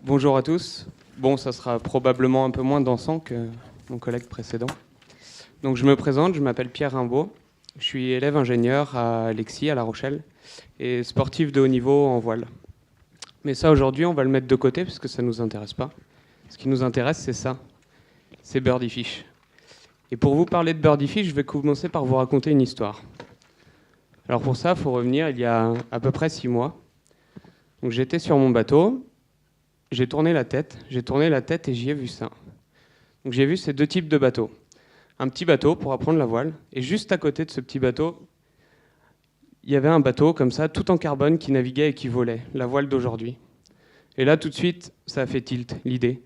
Bonjour à tous. Bon, ça sera probablement un peu moins dansant que mon collègue précédent. Donc je me présente, je m'appelle Pierre Rimbaud. Je suis élève ingénieur à Alexis, à La Rochelle, et sportif de haut niveau en voile. Mais ça, aujourd'hui, on va le mettre de côté parce que ça ne nous intéresse pas. Ce qui nous intéresse, c'est ça. C'est Birdie Fish. Et pour vous parler de Birdie Fish, je vais commencer par vous raconter une histoire. Alors pour ça, il faut revenir il y a à peu près 6 mois. Donc j'étais sur mon bateau, j'ai tourné la tête et j'y ai vu ça. Donc j'ai vu ces deux types de bateaux. Un petit bateau pour apprendre la voile, et juste à côté de ce petit bateau, il y avait un bateau comme ça, tout en carbone, qui naviguait et qui volait, la voile d'aujourd'hui. Et là, tout de suite, ça a fait tilt, l'idée.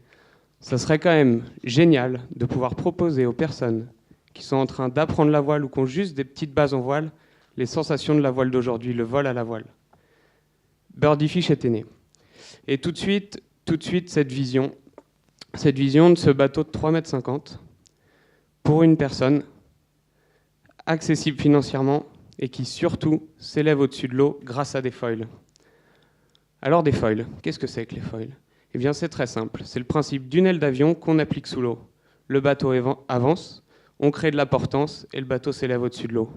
Ça serait quand même génial de pouvoir proposer aux personnes qui sont en train d'apprendre la voile ou qui ont juste des petites bases en voile, les sensations de la voile d'aujourd'hui, le vol à la voile. Birdie Fish était né. Et tout de suite, cette vision de ce bateau de 3,50 m pour une personne accessible financièrement et qui surtout s'élève au-dessus de l'eau grâce à des foils. Alors des foils, qu'est-ce que c'est que les foils ? Eh bien c'est très simple, c'est le principe d'une aile d'avion qu'on applique sous l'eau. Le bateau avance, on crée de la portance et le bateau s'élève au-dessus de l'eau.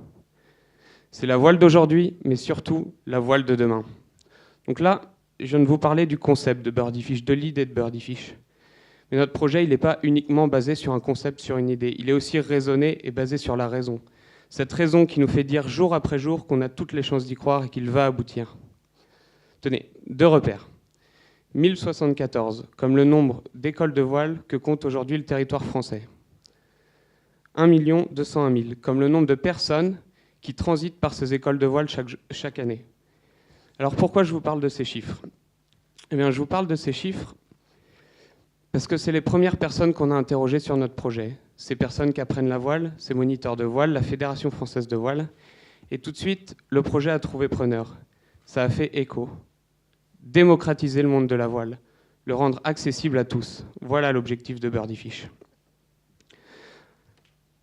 C'est la voile d'aujourd'hui, mais surtout la voile de demain. Donc là, je viens de vous parler du concept de Birdie Fish, de l'idée de Birdie Fish. Mais notre projet, il n'est pas uniquement basé sur un concept, sur une idée. Il est aussi raisonné et basé sur la raison. Cette raison qui nous fait dire jour après jour qu'on a toutes les chances d'y croire et qu'il va aboutir. Tenez, 2 repères. 1074, comme le nombre d'écoles de voile que compte aujourd'hui le territoire français. 1 201 000, comme le nombre de personnes qui transitent par ces écoles de voile chaque année. Alors pourquoi je vous parle de ces chiffres ? Eh bien, je vous parle de ces chiffres parce que c'est les premières personnes qu'on a interrogées sur notre projet. Ces personnes qui apprennent la voile, ces moniteurs de voile, la Fédération française de voile. Et tout de suite, le projet a trouvé preneur. Ça a fait écho. Démocratiser le monde de la voile, le rendre accessible à tous. Voilà l'objectif de Birdie Fish.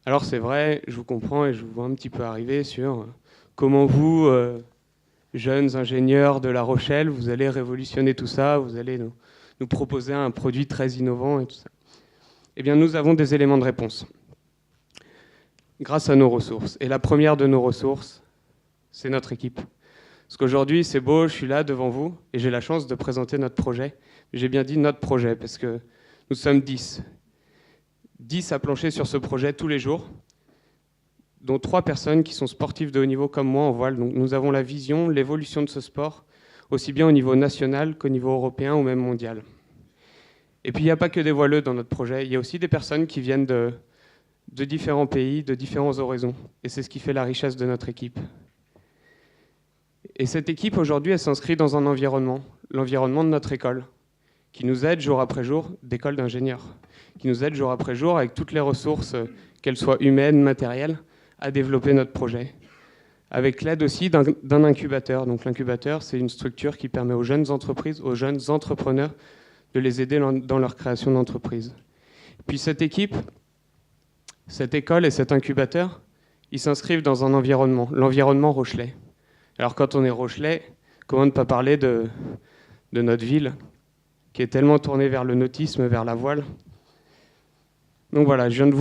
Alors c'est vrai, je vous comprends et je vous vois un petit peu arriver sur comment vous, jeunes ingénieurs de La Rochelle, vous allez révolutionner tout ça, vous allez nous proposer un produit très innovant et tout ça. Eh bien, nous avons des éléments de réponse grâce à nos ressources. Et la première de nos ressources, c'est notre équipe. Parce qu'aujourd'hui, c'est beau, je suis là devant vous et j'ai la chance de présenter notre projet. J'ai bien dit notre projet parce que nous sommes 10. 10 à plancher sur ce projet tous les jours, dont 3 personnes qui sont sportives de haut niveau comme moi en voile. Donc nous avons la vision, l'évolution de ce sport, aussi bien au niveau national qu'au niveau européen ou même mondial. Et puis il n'y a pas que des voileux dans notre projet, il y a aussi des personnes qui viennent de différents pays, de différents horizons. Et c'est ce qui fait la richesse de notre équipe. Et cette équipe, aujourd'hui, elle s'inscrit dans un environnement, l'environnement de notre école, qui nous aide jour après jour, d'école d'ingénieurs, qui nous aide jour après jour avec toutes les ressources, qu'elles soient humaines, matérielles, à développer notre projet. Avec l'aide aussi d'un incubateur. Donc l'incubateur, c'est une structure qui permet aux jeunes entreprises, aux jeunes entrepreneurs, de les aider dans leur création d'entreprise. Puis cette équipe, cette école et cet incubateur, ils s'inscrivent dans un environnement, l'environnement Rochelais. Alors quand on est Rochelais, comment ne pas parler de notre ville, qui est tellement tournée vers le nautisme, vers la voile. Donc voilà, je viens de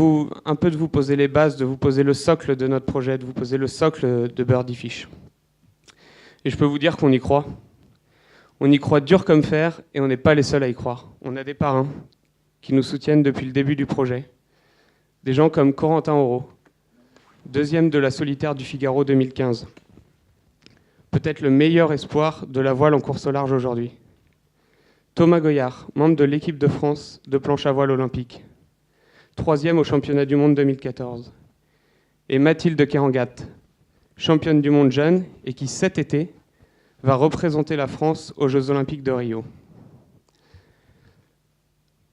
vous poser les bases, de vous poser le socle de notre projet, de vous poser le socle de Birdie Fish. Et je peux vous dire qu'on y croit. On y croit dur comme fer et on n'est pas les seuls à y croire. On a des parrains qui nous soutiennent depuis le début du projet. Des gens comme Corentin Auro, 2e de la solitaire du Figaro 2015. Peut-être le meilleur espoir de la voile en course au large aujourd'hui. Thomas Goyard, membre de l'équipe de France de planche à voile olympique. 3e au championnat du monde 2014. Et Mathilde Kerangat, championne du monde jeune et qui cet été va représenter la France aux Jeux olympiques de Rio.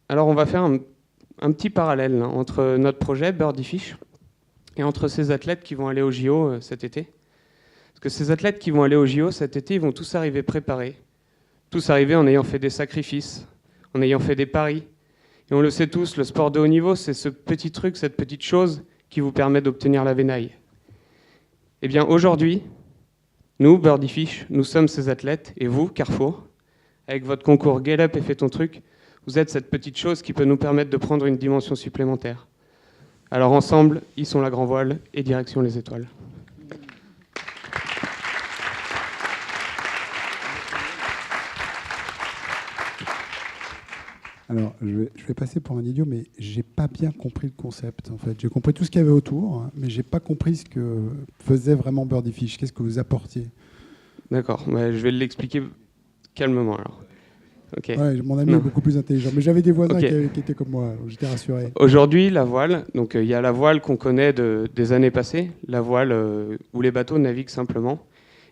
Alors on va faire un petit parallèle entre notre projet Birdie Fish et entre ces athlètes qui vont aller aux JO cet été. Parce que ces athlètes qui vont aller aux JO cet été, ils vont tous arriver préparés, tous arriver en ayant fait des sacrifices, en ayant fait des paris. Et on le sait tous, le sport de haut niveau, c'est ce petit truc, cette petite chose qui vous permet d'obtenir la médaille. Eh bien aujourd'hui, nous, Birdie Fish, nous sommes ces athlètes, et vous, Carrefour, avec votre concours Get Up et Fais ton truc, vous êtes cette petite chose qui peut nous permettre de prendre une dimension supplémentaire. Alors ensemble, ils sont la grand voile et direction les étoiles. Alors, je vais passer pour un idiot, mais j'ai pas bien compris le concept. En fait, j'ai compris tout ce qu'il y avait autour, hein, mais j'ai pas compris ce que faisait vraiment Birdiefish. Qu'est-ce que vous apportiez? D'accord, bah, je vais l'expliquer calmement alors. Okay. Ouais, mon ami est beaucoup plus intelligent, mais j'avais des voisins qui étaient comme moi, donc j'étais rassuré. Aujourd'hui, la voile, donc il y a la voile qu'on connaît des années passées, la voile où les bateaux naviguent simplement,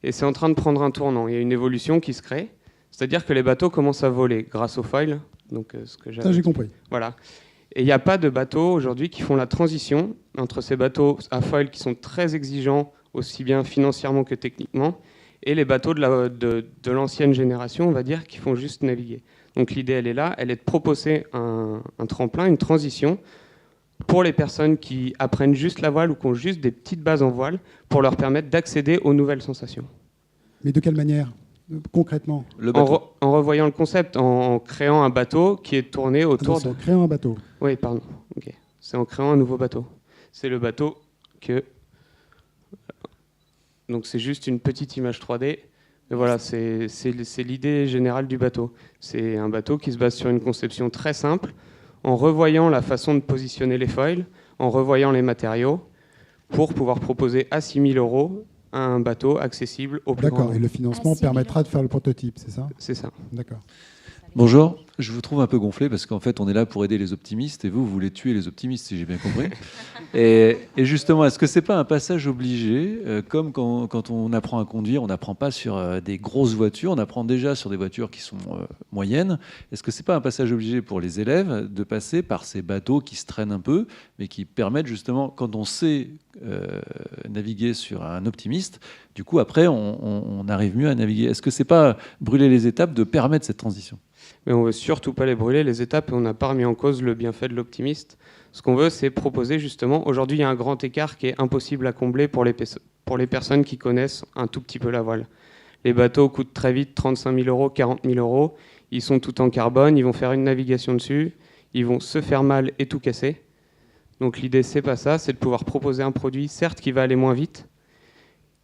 et c'est en train de prendre un tournant. Il y a une évolution qui se crée, c'est-à-dire que les bateaux commencent à voler grâce au foil. Donc, ça, j'ai compris. Voilà. Et il n'y a pas de bateaux aujourd'hui qui font la transition entre ces bateaux à foil qui sont très exigeants, aussi bien financièrement que techniquement, et les bateaux de l'ancienne génération, on va dire, qui font juste naviguer. Donc l'idée, elle est là, elle est de proposer un tremplin, une transition pour les personnes qui apprennent juste la voile ou qui ont juste des petites bases en voile pour leur permettre d'accéder aux nouvelles sensations. Mais de quelle manière ? Concrètement, en revoyant le concept, en créant un bateau qui est tourné autour en créant un bateau. Oui, pardon. Okay. C'est en créant un nouveau bateau. C'est le bateau que... Donc c'est juste une petite image 3D. Mais voilà, c'est l'idée générale du bateau. C'est un bateau qui se base sur une conception très simple, en revoyant la façon de positionner les foils, en revoyant les matériaux, pour pouvoir proposer à 6 000 € un bateau accessible au plus grand nombre. D'accord, et le financement permettra de faire le prototype, c'est ça ? C'est ça. D'accord. Bonjour, je vous trouve un peu gonflé parce qu'en fait on est là pour aider les optimistes et vous voulez tuer les optimistes si j'ai bien compris. Et justement, est-ce que c'est pas un passage obligé comme quand on apprend à conduire, on n'apprend pas sur des grosses voitures, on apprend déjà sur des voitures qui sont moyennes. Est-ce que c'est pas un passage obligé pour les élèves de passer par ces bateaux qui se traînent un peu mais qui permettent justement, quand on sait naviguer sur un optimiste, du coup après on arrive mieux à naviguer. Est-ce que c'est pas brûler les étapes de permettre cette transition ? Mais on ne veut surtout pas les brûler, les étapes, et on n'a pas remis en cause le bienfait de l'optimiste. Ce qu'on veut, c'est proposer justement... Aujourd'hui, il y a un grand écart qui est impossible à combler pour les personnes qui connaissent un tout petit peu la voile. Les bateaux coûtent très vite 35 000 €, 40 000 €. Ils sont tout en carbone, ils vont faire une navigation dessus, ils vont se faire mal et tout casser. Donc l'idée, c'est pas ça, c'est de pouvoir proposer un produit, certes, qui va aller moins vite,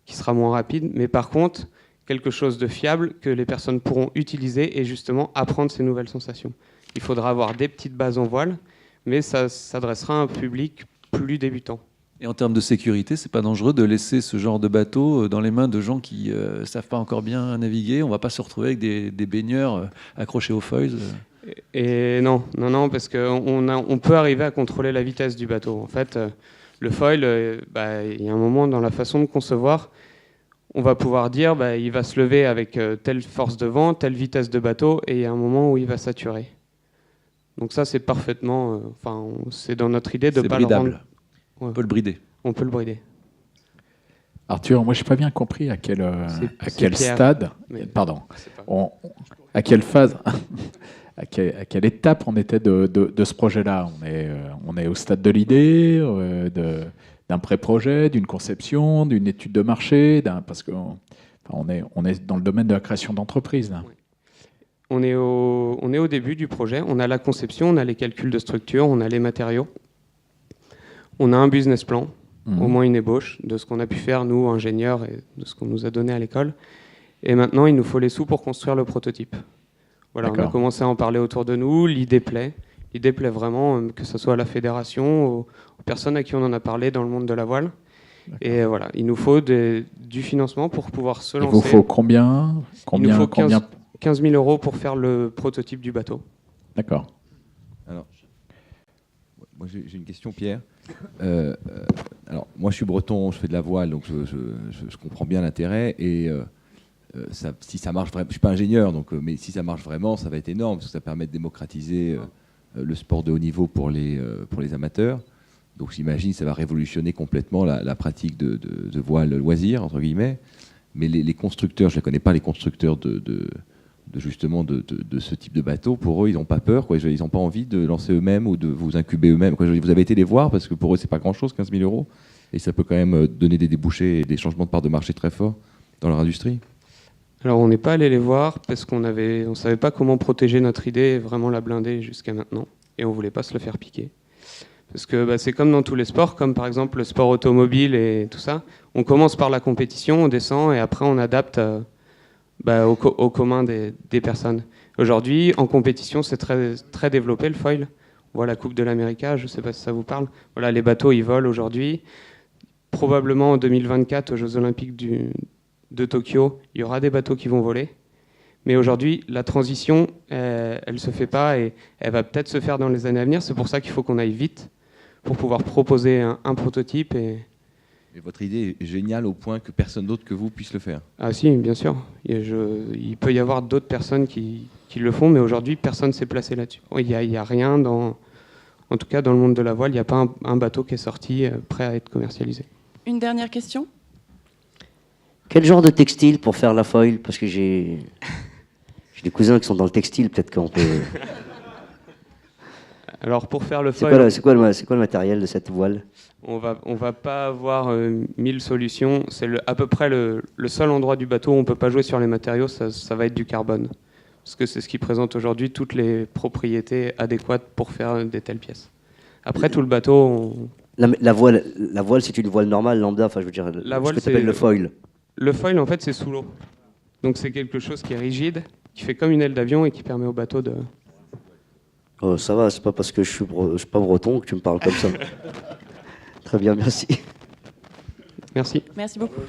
qui sera moins rapide, mais par contre... quelque chose de fiable que les personnes pourront utiliser et justement apprendre ces nouvelles sensations. Il faudra avoir des petites bases en voile, mais ça s'adressera à un public plus débutant. Et en termes de sécurité, c'est pas dangereux de laisser ce genre de bateau dans les mains de gens qui savent pas encore bien naviguer? On va pas se retrouver avec des baigneurs accrochés aux foils? Et non, parce qu'on peut arriver à contrôler la vitesse du bateau. En fait, le foil, il y a un moment dans la façon de concevoir, on va pouvoir dire il va se lever avec telle force de vent, telle vitesse de bateau, et il y a un moment où il va saturer. Donc ça, c'est parfaitement... c'est dans notre idée de ne pas le rendre... Ouais. On peut le brider. On peut le brider. Arthur, moi, je n'ai pas bien compris à quel stade... Pardon. À quelle phase... à quelle étape on était de ce projet-là? On est au stade de l'idée, d'un pré-projet, d'une conception, d'une étude de marché, parce qu'on est dans le domaine de la création d'entreprise. Oui. On est au début du projet. On a la conception, on a les calculs de structure, on a les matériaux. On a un business plan, au moins une ébauche de ce qu'on a pu faire, nous, ingénieurs, et de ce qu'on nous a donné à l'école. Et maintenant, il nous faut les sous pour construire le prototype. Voilà, on a commencé à en parler autour de nous. L'idée plaît. L'idée plaît vraiment, que ce soit à la fédération, aux personnes à qui on en a parlé dans le monde de la voile. Et voilà, il nous faut du financement pour pouvoir se lancer. Il vous faut combien? Il nous faut 15 000 € pour faire le prototype du bateau. D'accord. Alors, moi j'ai une question, Pierre. Alors, moi je suis breton, je fais de la voile, donc je comprends bien l'intérêt. Et si ça marche vraiment, je ne suis pas ingénieur, mais si ça marche vraiment, ça va être énorme, parce que ça permet de démocratiser le sport de haut niveau pour les amateurs. Donc j'imagine que ça va révolutionner complètement la pratique de voile loisir, entre guillemets. Mais les constructeurs, je ne connais pas, les constructeurs justement de ce type de bateau. Pour eux, ils n'ont pas peur, quoi. Ils n'ont pas envie de lancer eux-mêmes ou de vous incuber eux-mêmes. Vous avez été les voir, parce que pour eux, c'est pas grand-chose, 15 000 €. Et ça peut quand même donner des débouchés et des changements de part de marché très forts dans leur industrie. Alors, on n'est pas allé les voir parce qu'on ne savait pas comment protéger notre idée et vraiment la blinder jusqu'à maintenant. Et on ne voulait pas se le faire piquer. Parce que c'est comme dans tous les sports, comme par exemple le sport automobile et tout ça. On commence par la compétition, on descend et après on adapte au commun des personnes. Aujourd'hui, en compétition, c'est très, très développé le foil. On voit la Coupe de l'América, je ne sais pas si ça vous parle. Voilà, les bateaux, ils volent aujourd'hui. Probablement en 2024, aux Jeux Olympiques de Tokyo, il y aura des bateaux qui vont voler. Mais aujourd'hui, la transition, elle ne se fait pas et elle va peut-être se faire dans les années à venir. C'est pour ça qu'il faut qu'on aille vite pour pouvoir proposer un prototype. Et votre idée est géniale au point que personne d'autre que vous puisse le faire. Ah si, bien sûr. Il peut y avoir d'autres personnes qui le font, mais aujourd'hui, personne ne s'est placé là-dessus. Il n'y a rien, en tout cas dans le monde de la voile, il n'y a pas un bateau qui est sorti prêt à être commercialisé. Une dernière question ? Quel genre de textile pour faire la foil ? Parce que j'ai des cousins qui sont dans le textile, peut-être qu'on peut... Alors pour faire le foil... C'est quoi le matériel de cette voile ? On va pas avoir 1000 solutions. C'est à peu près le seul endroit du bateau où on ne peut pas jouer sur les matériaux, ça va être du carbone. Parce que c'est ce qui présente aujourd'hui toutes les propriétés adéquates pour faire des telles pièces. Après, tout le bateau... La voile, c'est une voile normale, lambda, enfin je veux dire, ce que tu appelles le foil. Le foil, en fait, c'est sous l'eau. Donc c'est quelque chose qui est rigide, qui fait comme une aile d'avion et qui permet au bateau de... Oh, ça va, c'est pas parce que je suis pas breton que tu me parles comme ça. Très bien, merci. Merci. Merci beaucoup.